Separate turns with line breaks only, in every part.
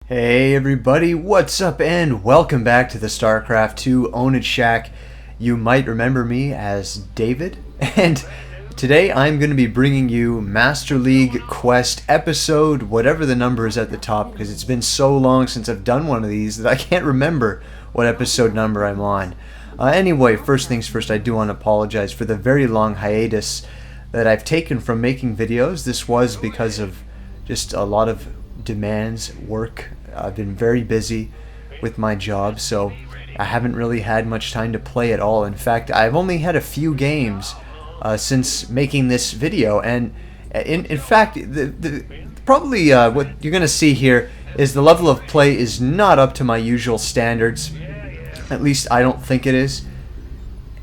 Hey everybody, what's up and welcome back to the Starcraft 2 Own It Shack. You might remember me as David, and today I'm going to be bringing you Master League Quest episode, whatever the number is at the top, because it's been so long since I've done one of these that I can't remember what episode number I'm on. Anyway, first things first, I do want to apologize for the very long hiatus that I've taken from making videos. This was because of just a lot of demands, work. I've been very busy with my job, so I haven't really had much time to play at all. In fact, I've only had a few games since making this video, and in fact, probably what you're going to see here is the level of play is not up to my usual standards. At least I don't think it is.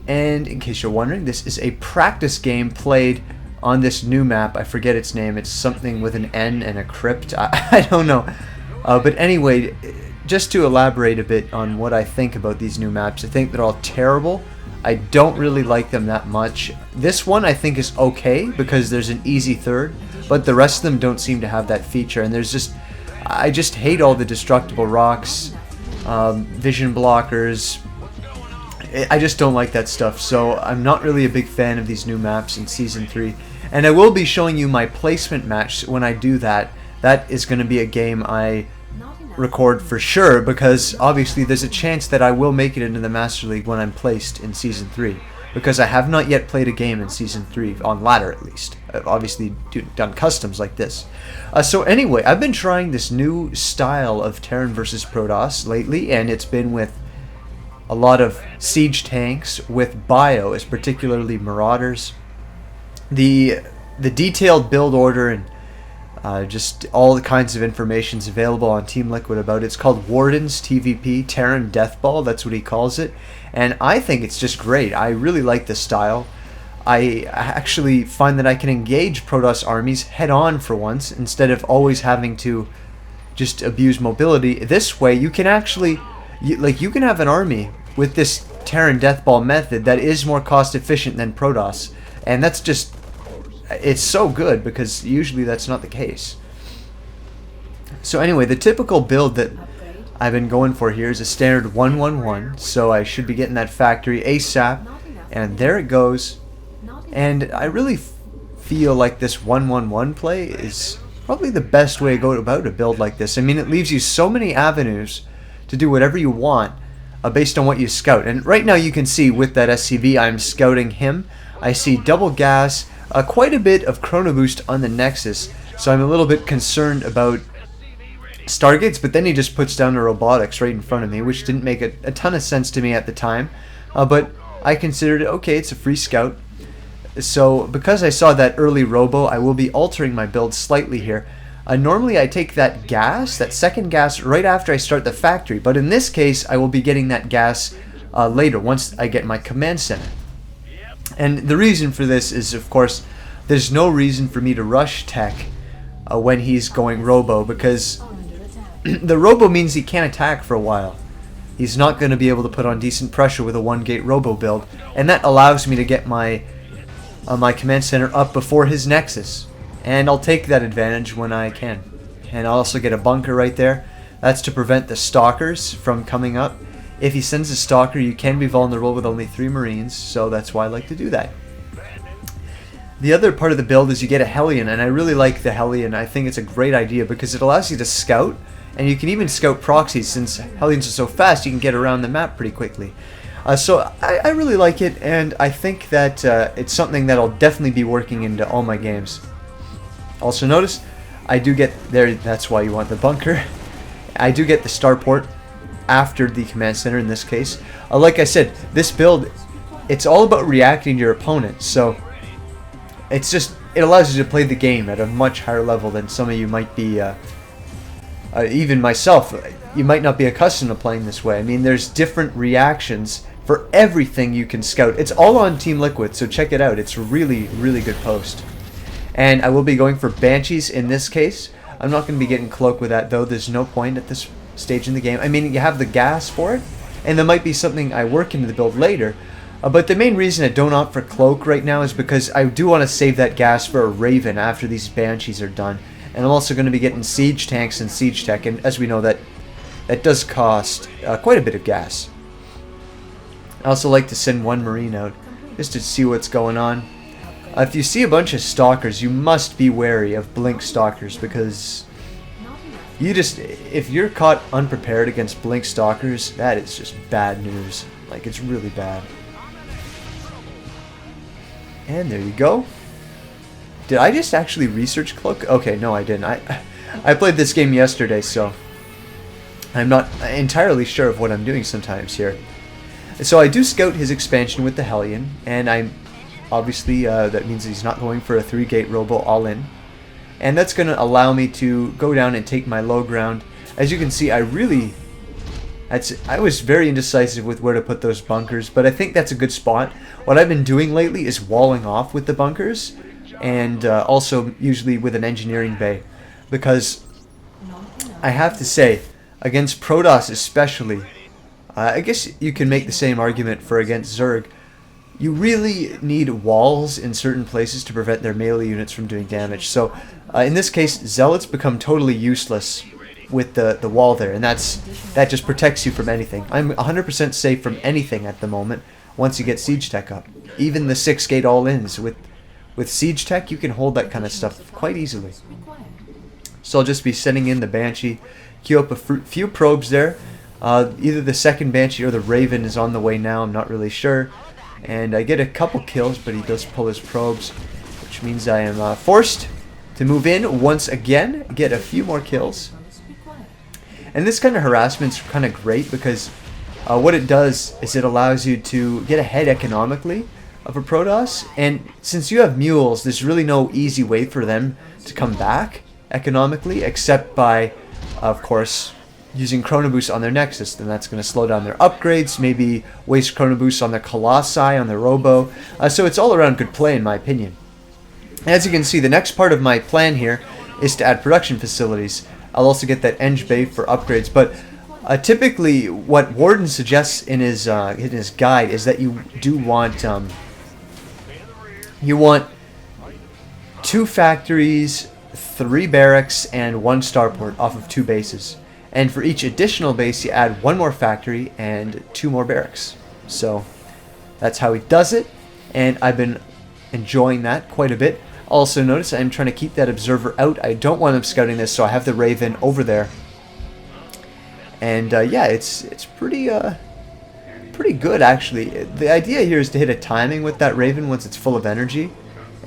And in case you're wondering, this is a practice game played on this new map. I forget its name. It's something with an N and a crypt. I don't know. But anyway, just to elaborate a bit on what I think about these new maps, I think they're all terrible. I don't really like them that much. This one I think is okay because there's an easy third, but the rest of them don't seem to have that feature. And I just hate all the destructible rocks, vision blockers. I just don't like that stuff, so I'm not really a big fan of these new maps in Season 3. And I will be showing you my placement match when I do that. That is going to be a game I record for sure, because obviously there's a chance that I will make it into the Master League when I'm placed in Season 3. Because I have not yet played a game in Season 3, on ladder at least. I've obviously done customs like this. So anyway, I've been trying this new style of Terran versus Protoss lately, and it's been with a lot of siege tanks with bio, as particularly Marauders. The detailed build order and just all the kinds of information is available on Team Liquid about it. It's called Warden's TvP, Terran Deathball, that's what he calls it. And I think it's just great. I really like the style. I actually find that I can engage Protoss armies head on for once, instead of always having to just abuse mobility. This way you can actually, you can have an army with this Terran Deathball method that is more cost efficient than Protoss. And that's just, it's so good because usually that's not the case. So anyway, the typical build that I've been going for here is a standard 1-1-1, so I should be getting that factory ASAP, and there it goes. And I really feel like this 1-1-1 play is probably the best way to go about a build like this. I mean, it leaves you so many avenues to do whatever you want based on what you scout. And right now you can see with that SCV I'm scouting him. I see double gas, quite a bit of chrono boost on the Nexus, so I'm a little bit concerned about Stargates, but then he just puts down the robotics right in front of me, which didn't make a ton of sense to me at the time, but I considered it okay, it's a free scout. So because I saw that early robo, I will be altering my build slightly here. Normally I take that gas, that second gas, right after I start the factory, but in this case I will be getting that gas later, once I get my command center. And the reason for this is, of course, there's no reason for me to rush tech when he's going robo, because the robo means he can't attack for a while. He's not going to be able to put on decent pressure with a 1-gate robo build, and that allows me to get my command center up before his Nexus. And I'll take that advantage when I can. And I'll also get a bunker right there. That's to prevent the stalkers from coming up. If he sends a stalker, you can be vulnerable with only 3 Marines, so that's why I like to do that. The other part of the build is you get a Hellion, and I really like the Hellion. I think it's a great idea because it allows you to scout, and you can even scout proxies. Since Hellions are so fast, you can get around the map pretty quickly. So I really like it, and I think that it's something that I'll definitely be working into all my games. Also notice, I do get there, that's why you want the bunker. I do get the starport after the command center in this case. Like I said, this build, it's all about reacting to your opponent, so it allows you to play the game at a much higher level than some of you might be, even myself, you might not be accustomed to playing this way. I mean, there's different reactions for everything you can scout. It's all on Team Liquid, so check it out. It's really, really good post. And I will be going for Banshees in this case. I'm not going to be getting Cloak with that, though. There's no point at this stage in the game. I mean, you have the gas for it, and there might be something I work into the build later. But the main reason I don't opt for Cloak right now is because I do want to save that gas for a Raven after these Banshees are done. And I'm also going to be getting siege tanks and siege tech, and as we know, that does cost quite a bit of gas. I also like to send one marine out just to see what's going on. If you see a bunch of stalkers, you must be wary of blink stalkers, because if you're caught unprepared against blink stalkers, that is just bad news. Like, it's really bad. And there you go. Did I just actually research Cloak? Okay, no I didn't. I played this game yesterday, so I'm not entirely sure of what I'm doing sometimes here. So I do scout his expansion with the Hellion, and I'm obviously, that means he's not going for a 3-gate robo all-in. And that's going to allow me to go down and take my low ground. As you can see, I was very indecisive with where to put those bunkers, but I think that's a good spot. What I've been doing lately is walling off with the bunkers, and also usually with an engineering bay, because I have to say, against Protoss especially, I guess you can make the same argument for against Zerg, you really need walls in certain places to prevent their melee units from doing damage. So in this case, Zealots become totally useless with the wall there, and that just protects you from anything. I'm 100% safe from anything at the moment once you get siege tech up. Even the 6-gate all-ins, with siege tech you can hold that kind of stuff quite easily. So I'll just be sending in the Banshee, queue up a few probes there. Either the second Banshee or the Raven is on the way now, I'm not really sure. And I get a couple kills, but he does pull his probes, which means I am forced to move in once again, get a few more kills. And this kind of harassment's kind of great, because what it does is it allows you to get ahead economically of a Protoss, and since you have mules, there's really no easy way for them to come back economically, except by, of course, using Chronoboost on their Nexus. Then that's going to slow down their upgrades, maybe waste Chronoboost on their Colossi, on their Robo. So it's all around good play in my opinion. As you can see, the next part of my plan here is to add production facilities. I'll also get that Eng Bay for upgrades, but typically what Warden suggests in his guide is that you do want you want 2 factories, 3 barracks, and 1 starport off of 2 bases. And for each additional base, you add 1 more factory and 2 more barracks. So that's how he does it, and I've been enjoying that quite a bit. Also notice I'm trying to keep that observer out. I don't want him scouting this, so I have the Raven over there. And yeah, it's pretty good actually. The idea here is to hit a timing with that Raven once it's full of energy,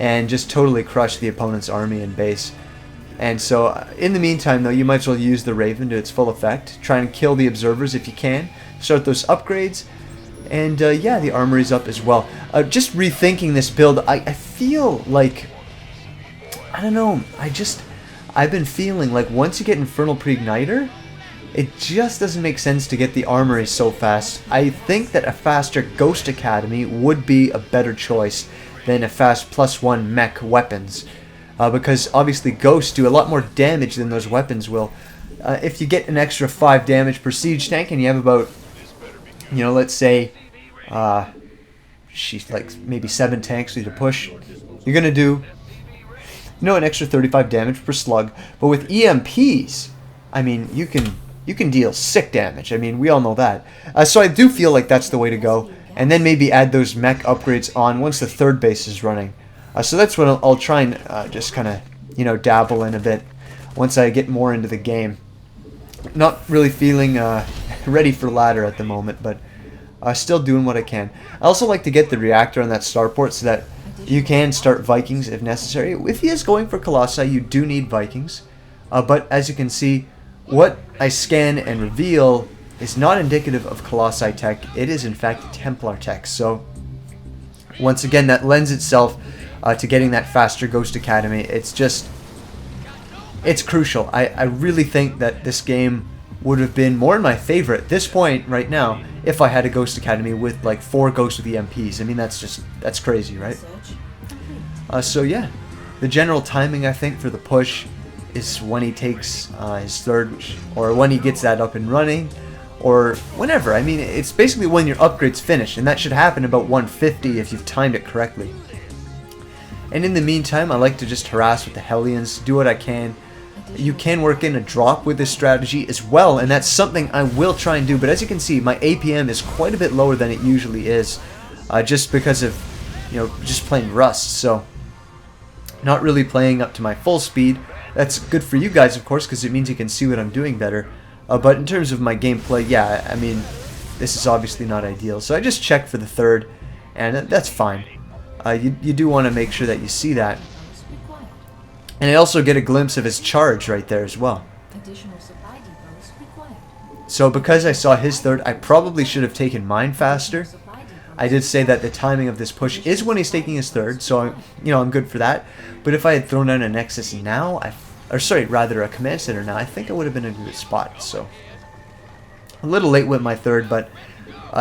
and just totally crush the opponent's army and base. And so in the meantime though, you might as well use the Raven to its full effect. Try and kill the observers if you can. Start those upgrades. And yeah, the armory's up as well. Just rethinking this build, I feel like, I don't know, I've been feeling like once you get Infernal Pre-Igniter, it just doesn't make sense to get the armory so fast. I think that a faster Ghost Academy would be a better choice than a fast +1 mech weapons. Because obviously ghosts do a lot more damage than those weapons will. If you get an extra 5 damage per siege tank and you have about, you know, let's say, like maybe 7 tanks to push, you're going to do, you know, an extra 35 damage per slug. But with EMPs, I mean, you can deal sick damage. I mean, we all know that. So I do feel like that's the way to go. And then maybe add those mech upgrades on once the 3rd base is running. So that's what I'll try and just kind of, you know, dabble in a bit once I get more into the game. Not really feeling ready for ladder at the moment, but still doing what I can. I also like to get the reactor on that starport so that you can start Vikings if necessary. If he is going for Colossi, you do need Vikings. But as you can see, what I scan and reveal is not indicative of Colossi tech. It is in fact Templar tech. So once again, that lends itself to getting that faster Ghost Academy. It's crucial. I really think that this game would have been more in my favor at this point right now if I had a Ghost Academy with like 4 Ghosts with EMPs. I mean, that's crazy, right? So yeah, the general timing I think for the push is when he takes his 3rd, or when he gets that up and running, or whenever. I mean, it's basically when your upgrade's finished, and that should happen about 150 if you've timed it correctly. And in the meantime, I like to just harass with the Hellions, do what I can. You can work in a drop with this strategy as well, and that's something I will try and do. But as you can see, my APM is quite a bit lower than it usually is, just because of, you know, just playing Rust. So not really playing up to my full speed. That's good for you guys, of course, because it means you can see what I'm doing better. But in terms of my gameplay, yeah, I mean, this is obviously not ideal. So I just checked for the third, and that's fine. You do want to make sure that you see that. And I also get a glimpse of his charge right there as well. So because I saw his third, I probably should have taken mine faster. I did say that the timing of this push is when he's taking his third, so I'm good for that. But if I had thrown out a Nexus now, rather a command center now, I think I would have been in a good spot. So a little late with my third, but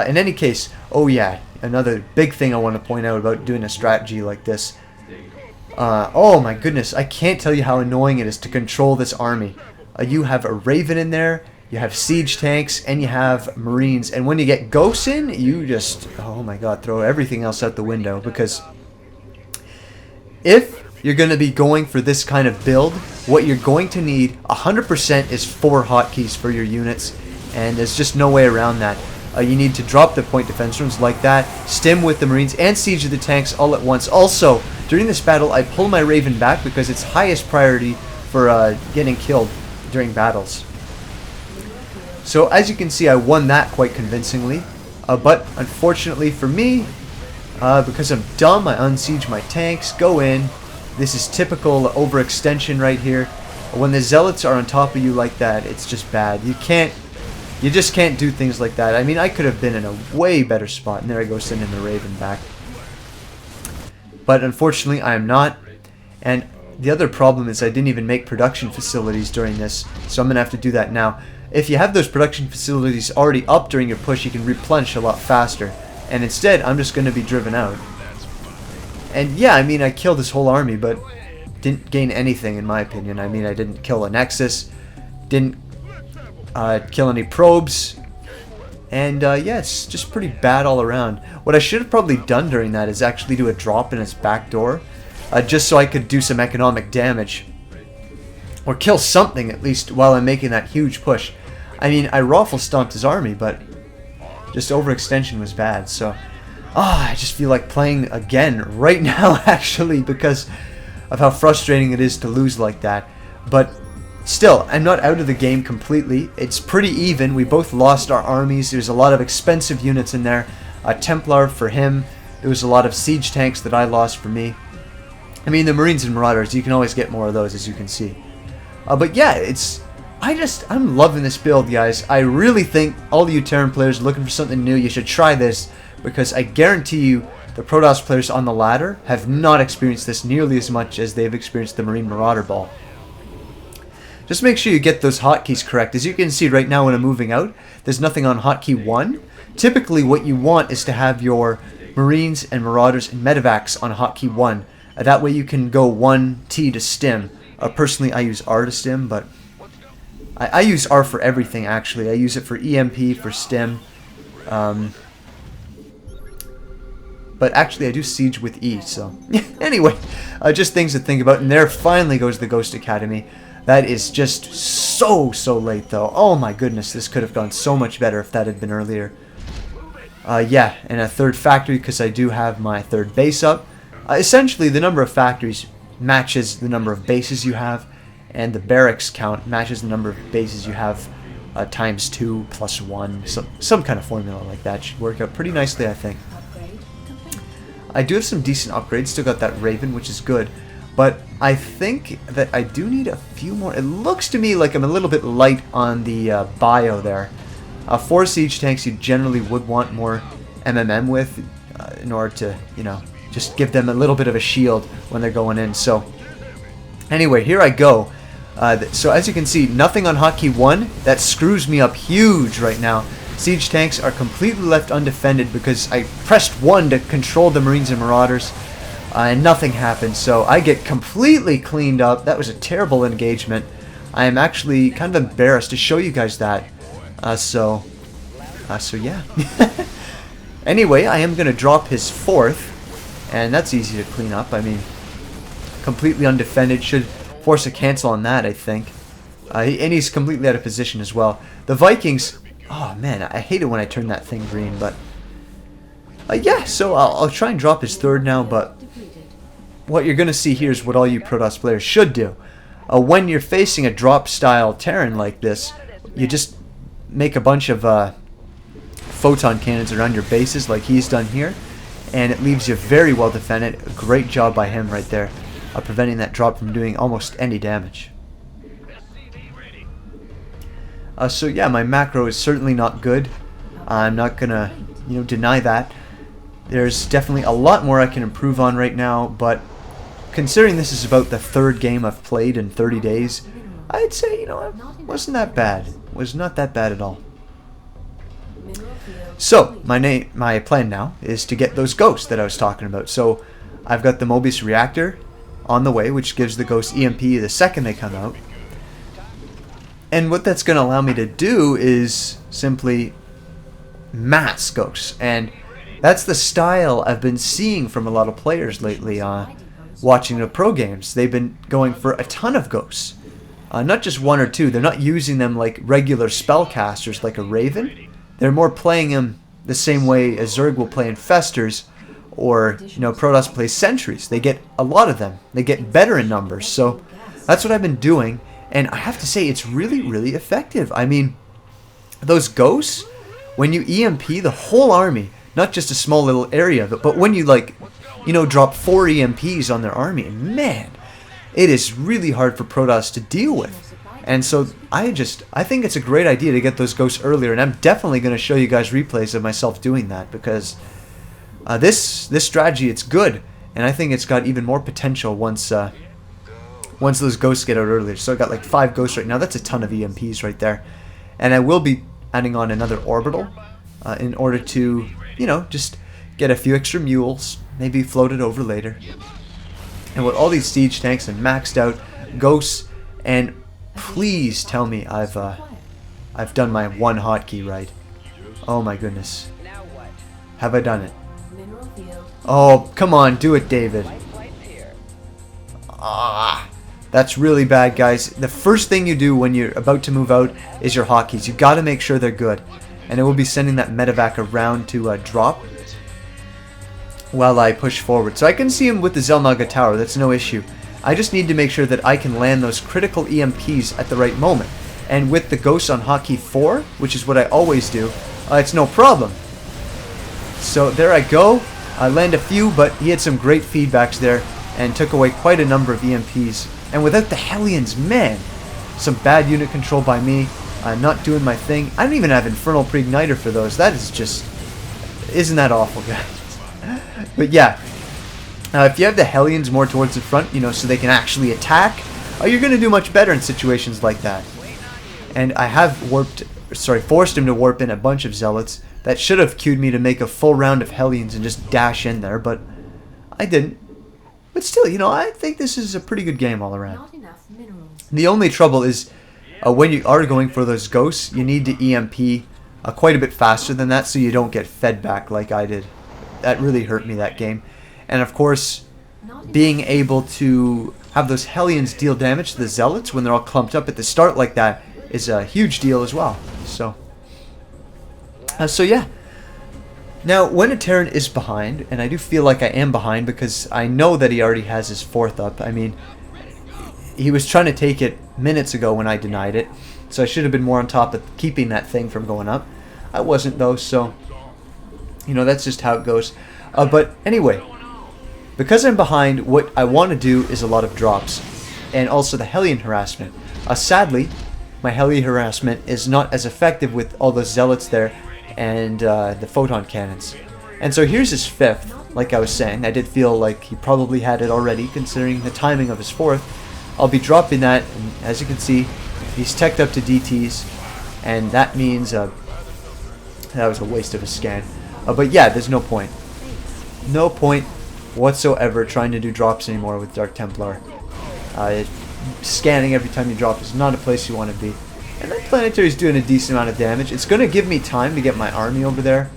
in any case, oh yeah, another big thing I want to point out about doing a strategy like this. Oh my goodness, I can't tell you how annoying it is to control this army. You have a Raven in there, you have siege tanks, and you have Marines. And when you get ghosts in, you just, oh my god, throw everything else out the window. Because if you're going to be going for this kind of build, what you're going to need 100% is 4 hotkeys for your units. And there's just no way around that. You need to drop the point defense rooms like that, stim with the Marines, and siege the tanks all at once. Also, during this battle, I pull my Raven back because it's highest priority for getting killed during battles. So as you can see, I won that quite convincingly. But unfortunately for me, because I'm dumb, I unsiege my tanks, go in. This is typical overextension right here. When the Zealots are on top of you like that, it's just bad. You just can't do things like that. I mean, I could have been in a way better spot. And there I go, sending the Raven back. But unfortunately, I am not. And the other problem is I didn't even make production facilities during this. So I'm going to have to do that now. If you have those production facilities already up during your push, you can replenish a lot faster. And instead, I'm just going to be driven out. And yeah, I mean, I killed this whole army, but didn't gain anything in my opinion. I mean, I didn't kill a Nexus. Didn't kill any probes, and yeah, it's just pretty bad all around. What I should have probably done during that is actually do a drop in his back door, just so I could do some economic damage, or kill something at least while I'm making that huge push. I mean, I raffle stomped his army, but just overextension was bad. So I just feel like playing again right now actually, because of how frustrating it is to lose like that. But still, I'm not out of the game completely. It's pretty even. We both lost our armies. There's a lot of expensive units in there. A Templar for him. There was a lot of siege tanks that I lost for me. I mean, the Marines and Marauders, you can always get more of those, as you can see. But yeah, I'm loving this build, guys. I really think all you Terran players looking for something new, you should try this, because I guarantee you the Protoss players on the ladder have not experienced this nearly as much as they've experienced the Marine Marauder Ball. Just make sure you get those hotkeys correct. As you can see right now when I'm moving out, there's nothing on hotkey 1. Typically what you want is to have your Marines and Marauders and Medivacs on hotkey 1. That way you can go 1T to stim. Personally I use R to stim, but I use R for everything actually. I use it for EMP, for stim. But actually I do siege with E, so anyway, just things to think about. And there finally goes the Ghost Academy. That is just so late though. Oh my goodness, this could have gone so much better if that had been earlier. Yeah, and a third factory because I do have my third base up. Essentially, the number of factories matches the number of bases you have, and the barracks count matches the number of bases you have times 2 plus 1. Some kind of formula like that should work out pretty nicely, I think. I do have some decent upgrades. Still got that Raven, which is good. But I think that I do need a few more. It looks to me like I'm a little bit light on the bio there. 4 siege tanks you generally would want more MMM with in order to, just give them a little bit of a shield when they're going in. So anyway, here I go. So as you can see, nothing on hotkey 1. That screws me up huge right now. Siege tanks are completely left undefended because I pressed 1 to control the Marines and Marauders. And nothing happened, so I get completely cleaned up. That was a terrible engagement. I am actually kind of embarrassed to show you guys that. So yeah. Anyway, I am going to drop his 4th, and that's easy to clean up. I mean, completely undefended. Should force a cancel on that, I think. And he's completely out of position as well. The Vikings... Oh, man, I hate it when I turn that thing green, but... yeah, so I'll try and drop his third now, but... What you're going to see here is what all you Protoss players should do. When you're facing a drop-style Terran like this, you just make a bunch of photon cannons around your bases like he's done here, and it leaves you very well defended. A great job by him right there, preventing that drop from doing almost any damage. So yeah, my macro is certainly not good. I'm not gonna, deny that. There's definitely a lot more I can improve on right now, but considering this is about the third game I've played in 30 days, I'd say, it wasn't that bad. It was not that bad at all. So, my plan now is to get those ghosts that I was talking about. So, I've got the Mobius reactor on the way, which gives the ghosts EMP the second they come out. And what that's going to allow me to do is simply mass ghosts. And that's the style I've been seeing from a lot of players lately watching the pro games. They've been going for a ton of ghosts. Not just one or two. They're not using them like regular spellcasters like a Raven. They're more playing them the same way a Zerg will play Infestors, or Protoss plays Sentries. They get a lot of them. They get better in numbers. So that's what I've been doing, and I have to say it's really, really effective. I mean, those ghosts, when you EMP the whole army, not just a small little area, but when you drop 4 EMPs on their army, man, it is really hard for Protoss to deal with. And so I think it's a great idea to get those ghosts earlier, and I'm definitely going to show you guys replays of myself doing that, because this strategy, it's good, and I think it's got even more potential once those ghosts get out earlier. So I got like 5 ghosts right now. That's a ton of EMPs right there, and I will be adding on another orbital in order to just get a few extra mules, maybe float it over later. And with all these siege tanks and maxed out ghosts, and please tell me I've done my one hotkey right. Oh my goodness. Have I done it? Oh, come on, do it, David. That's really bad, guys. The first thing you do when you're about to move out is your hotkeys. You got to make sure they're good. And I will be sending that medevac around to drop while I push forward. So I can see him with the Zelnaga tower. That's no issue. I just need to make sure that I can land those critical EMPs at the right moment. And with the ghosts on hotkey 4, which is what I always do, it's no problem. So there I go. I land a few, but he had some great feedbacks there and took away quite a number of EMPs. And without the Hellions, man, some bad unit control by me. Not doing my thing. I don't even have Infernal Pre-Igniter for those. That is just... Isn't that awful, guys? But yeah. If you have the Hellions more towards the front, so they can actually attack, you're going to do much better in situations like that. And I have forced him to warp in a bunch of Zealots. That should have queued me to make a full round of Hellions and just dash in there, but I didn't. But still, I think this is a pretty good game all around. The only trouble is, when you are going for those ghosts, you need to EMP quite a bit faster than that so you don't get fed back like I did. That really hurt me that game. And of course, being able to have those Hellions deal damage to the Zealots when they're all clumped up at the start like that is a huge deal as well. So yeah. Now, when a Terran is behind, and I do feel like I am behind because I know that he already has his 4th up. I mean, he was trying to take it minutes ago when I denied it, so I should have been more on top of keeping that thing from going up. I wasn't though, so that's just how it goes. But anyway, because I'm behind, what I want to do is a lot of drops, and also the Hellion harassment. Sadly, my Hellion harassment is not as effective with all those Zealots there and the photon cannons. And so here's his 5th, like I was saying. I did feel like he probably had it already, considering the timing of his 4th. I'll be dropping that, and as you can see, he's teched up to DTs, and that means that was a waste of a scan. But yeah, there's no point. No point whatsoever trying to do drops anymore with Dark Templar. Scanning every time you drop is not a place you want to be. And that Planetary's doing a decent amount of damage. It's going to give me time to get my army over there,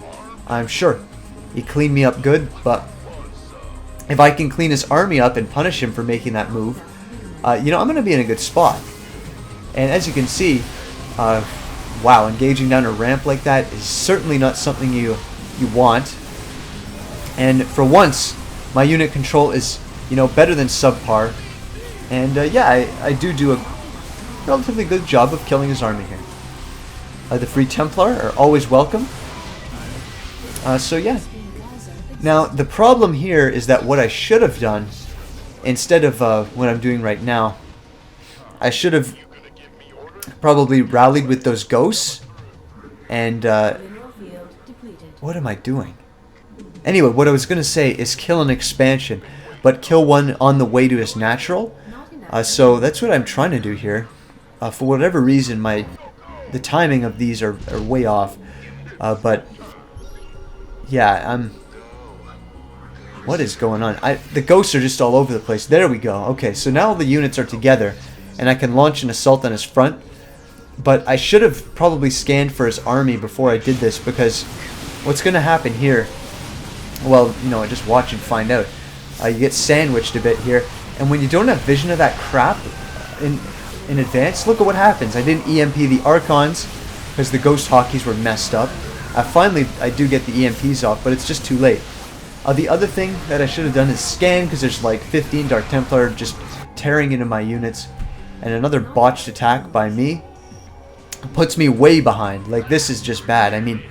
I'm sure. He cleaned me up good, but if I can clean his army up and punish him for making that move, I'm going to be in a good spot. And as you can see, wow, engaging down a ramp like that is certainly not something you want. And for once, my unit control is, you know, better than subpar. And yeah, I do a relatively good job of killing his army here. The Free Templar are always welcome. So yeah. Now, the problem here is that what I should have done, instead of what I'm doing right now, I should have probably rallied with those ghosts. And what am I doing? Anyway, what I was going to say is kill an expansion, but kill one on the way to his natural. So that's what I'm trying to do here. For whatever reason, the timing of these are way off. But yeah, what is going on? The ghosts are just all over the place. There we go. Okay, so now the units are together, and I can launch an assault on his front. But I should have probably scanned for his army before I did this, because what's going to happen here, well, you know, just watch and find out. You get sandwiched a bit here, and when you don't have vision of that crap in advance, look at what happens. I didn't EMP the Archons because the Ghost Hockeys were messed up. Finally, I do get the EMPs off, but it's just too late. The other thing that I should have done is scan, because there's like 15 Dark Templar just tearing into my units, and another botched attack by me puts me way behind. Like, this is just bad. I mean,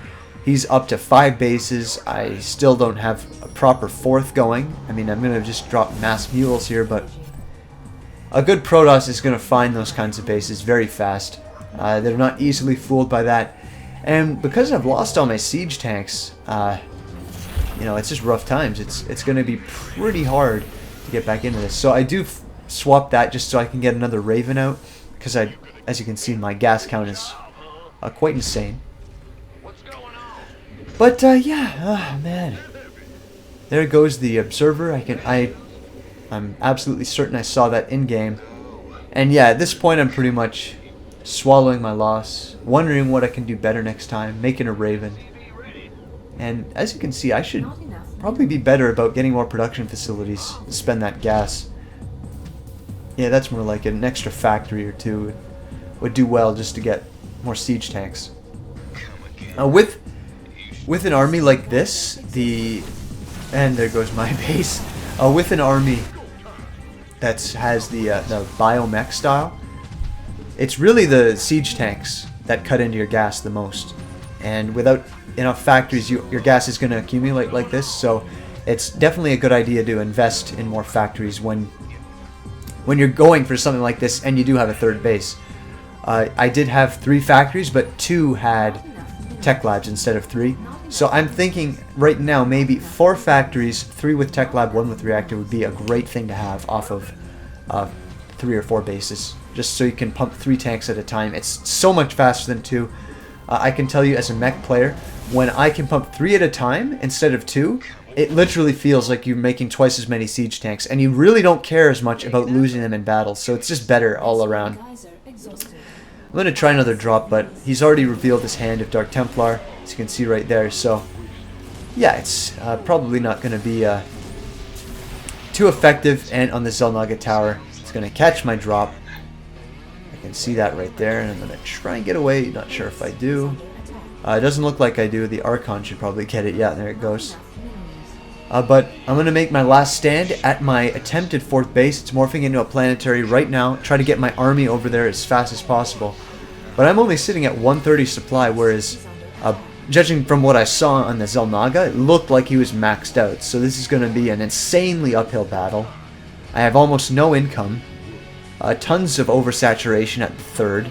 he's up to 5 bases. I still don't have a proper 4th going. I mean, I'm going to just drop mass mules here, but a good Protoss is going to find those kinds of bases very fast. They're not easily fooled by that. And because I've lost all my siege tanks, you know, it's just rough times. It's going to be pretty hard to get back into this. So I do swap that just so I can get another Raven out, because as you can see, my gas count is quite insane. But yeah, oh man, there goes the observer. I'm absolutely certain I saw that in game, and yeah, at this point I'm pretty much swallowing my loss, wondering what I can do better next time, making a Raven. And as you can see, I should probably be better about getting more production facilities to spend that gas. Yeah, that's more like it. An extra factory or two would do well just to get more siege tanks. With an army like this, and there goes my base. With an army that has the biomech style, it's really the siege tanks that cut into your gas the most. And without enough factories, your gas is going to accumulate like this. So it's definitely a good idea to invest in more factories when you're going for something like this and you do have a 3rd base. I did have 3 factories, but 2 had tech labs instead of 3. So I'm thinking right now maybe 4 factories, 3 with tech lab, 1 with reactor would be a great thing to have off of 3 or 4 bases, just so you can pump 3 tanks at a time. It's so much faster than 2. I can tell you as a mech player, when I can pump 3 at a time instead of 2, it literally feels like you're making twice as many siege tanks, and you really don't care as much about losing them in battle, so it's just better all around. I'm going to try another drop, but he's already revealed his hand of Dark Templar, as you can see right there, so yeah, it's probably not going to be too effective. And on the Xel'Naga Tower, it's going to catch my drop. I can see that right there, and I'm going to try and get away. Not sure if I do. It doesn't look like I do. The Archon should probably get it. Yeah, there it goes. But I'm going to make my last stand at my attempted 4th base. It's morphing into a planetary right now. Try to get my army over there as fast as possible. But I'm only sitting at 130 supply, whereas judging from what I saw on the Xel'Naga, it looked like he was maxed out. So this is going to be an insanely uphill battle. I have almost no income. Tons of oversaturation at the 3rd.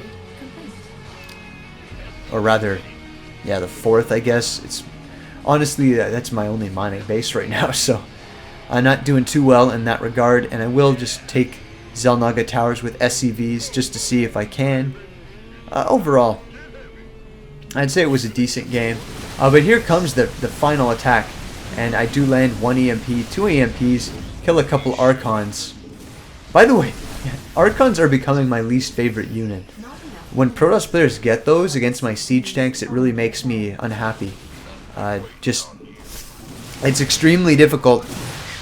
Or rather, yeah, the 4th, I guess. It's honestly, that's my only mining base right now, so I'm not doing too well in that regard, and I will just take Xel'Naga Towers with SCVs just to see if I can. Overall, I'd say it was a decent game, but here comes the final attack, and I do land 1 EMP, 2 EMPs, kill a couple Archons. By the way, Archons are becoming my least favorite unit. When Protoss players get those against my siege tanks, it really makes me unhappy. It's extremely difficult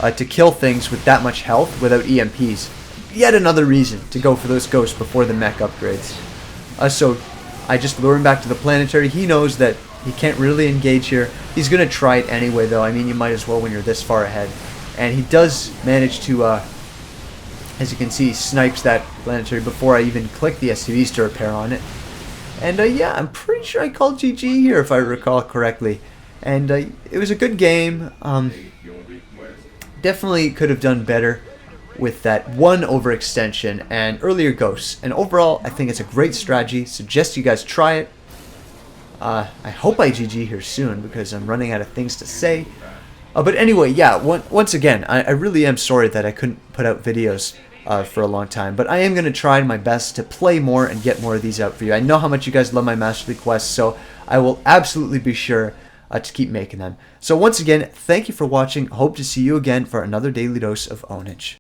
to kill things with that much health without EMPs. yet another reason to go for those ghosts before the mech upgrades. So I just lure him back to the planetary. He knows that he can't really engage here. He's going to try it anyway, though. I mean, you might as well when you're this far ahead. And he does manage to, as you can see, snipes that planetary before I even click the SCVs to repair on it. And yeah, I'm pretty sure I called GG here if I recall correctly. And it was a good game. Definitely could have done better with that one overextension and earlier ghosts. And overall, I think it's a great strategy. Suggest you guys try it. I hope I GG here soon because I'm running out of things to say. But anyway, yeah, once again, I really am sorry that I couldn't put out videos for a long time, but I am going to try my best to play more and get more of these out for you. I know how much you guys love my Master League quests, so I will absolutely be sure to keep making them. So once again, thank you for watching. Hope to see you again for another daily dose of ownage.